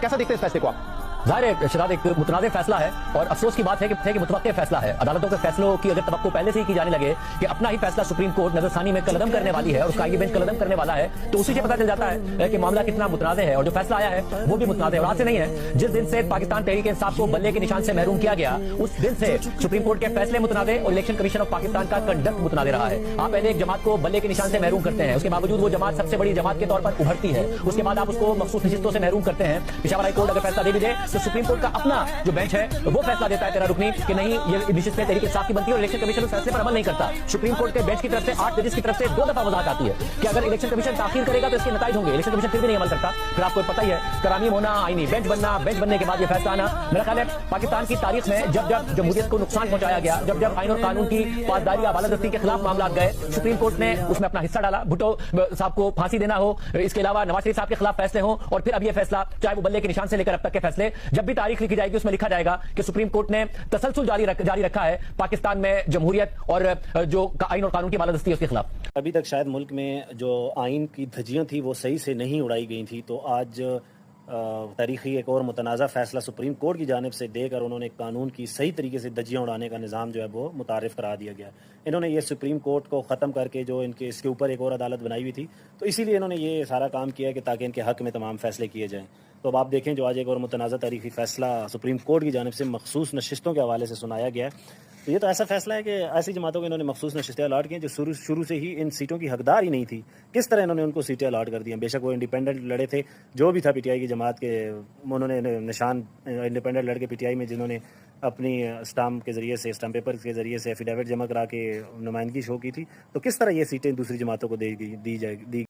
कैसा देखते हैं इस फैसले को आप? जाहिर है शहजाद, एक मुतनाज़ फैसला है और अफसोस की बात है कि मुतवक्किल फैसला है। अदालतों के फैसलों की अगर तवक्को पहले से ही की जाने लगे कि अपना ही फैसला सुप्रीम कोर्ट नजरसानी में कलदम करने वाली है और उसका आगे बेंच कलदम करने वाला है, तो उसी से पता चल जाता है कि मामला कितना मुतनाज़ है। और जो फैसला आया है वो भी मुतनाज़ है और आज से नहीं है। जिस दिन से पाकिस्तान तहरीक इंसाफ को बल्ले के निशान से महरूम किया गया, उस दिन से सुप्रीम कोर्ट के फैसले मुतनाज़ और इलेक्शन कमीशन ऑफ पाकिस्तान का कंडक्ट मुतनाज़ रहा है। आप पहले एक जमात को बल्ले के निशान से महरूम करते हैं, उसके बावजूद वो जमात सबसे बड़ी जमात के तौर पर उभरती है। उसके बाद आप उसको मखसूस नशिस्तों से महरूम करते हैं। पेशावर हाई कोर्ट अगर फैसला दे भी दे तो सुप्रीम कोर्ट का अपना जो बेंच है वो फैसला देता है तेरा रुकनी कि नहीं, ये नशिस्तें तहरीक इंसाफ की बनती है और इलेक्शन कमीशन उस फैसले पर अमल नहीं करता। सुप्रीम कोर्ट के बेंच की तरफ से 8 जजेस की तरफ से 2 दफा वजाहत आती है कि अगर इलेक्शन कमीशन ताखीर करेगा तो इसके नतीजे होंगे। इलेक्शन कमीशन फिर भी नहीं अमल करता। फिर आपको पता ही है, तरामीम होना, आईनी बेंच बनना, बेंच बनने के बाद ये फैसला आना। मेरा ख्याल है पाकिस्तान की तारीख में जब जब जमहूरियत को नुकसान पहुंचाया गया, जब जब आईन और कानून की पासदारी बालादस्ती के खिलाफ मामला गए, सुप्रीम कोर्ट ने उसमें अपना हिस्सा डाला। भुट्टो साहब को फांसी देना हो, इसके अलावा नवाज शरीफ साहब के खिलाफ फैसले हो, और फिर अब ये फैसला चाहे वो बल्ले के निशान से लेकर अब तक के फैसले, जब भी तारीख लिखी जाएगी उसमें लिखा जाएगा कि सुप्रीम कोर्ट ने तसलसल जारी रखा है पाकिस्तान में जमहूरियत और जो आईन और कानून की बालादस्ती है उसके खिलाफ। अभी तक शायद मुल्क में जो आइन की धज्जियां थी वो सही से नहीं उड़ाई गई थी, तो आज तारीखी एक और मुतनाज़ा फ़ैसला सुप्रीम कोर्ट की जानिब से देकर उन्होंने कानून की सही तरीके से धज्जियां उड़ाने का निज़ाम जो है वो मुतारिफ़ करा दिया गया। इन्होंने ये सुप्रीम कोर्ट को ख़त्म करके जो इनके इसके ऊपर एक और अदालत बनाई हुई थी, तो इसीलिए इन्होंने ये सारा काम किया है कि ताकि इनके हक़ में तमाम फ़ैसले किए जाएँ। तो अब आप देखें जो आज एक और मुतनाज़ा तारीखी फ़ैसला सुप्रीम कोर्ट की जानिब से मखसूस नशिस्तों के हवाले से सुनाया गया है, तो ये तो ऐसा फैसला है कि ऐसी जमातों को इन्होंने मखसूस नशिस्तें अलाट की हैं जो शुरू से ही इन सीटों की हकदार ही नहीं थी। किस तरह इन्होंने उनको सीटें अलाट कर दी हैं। बेशक वो इंडिपेंडेंट लड़े थे, जो भी था पीटीआई की जमात के, उन्होंने निशान इंडिपेंडेंट लड़के पीटीआई में जिन्होंने अपनी स्टाम्प के ज़रिए से, स्टाम्प पेपर के ज़रिए से एफिडेविट जमा करा के नुमाइंदगी शो की थी, तो किस तरह ये सीटें दूसरी जमातों को दी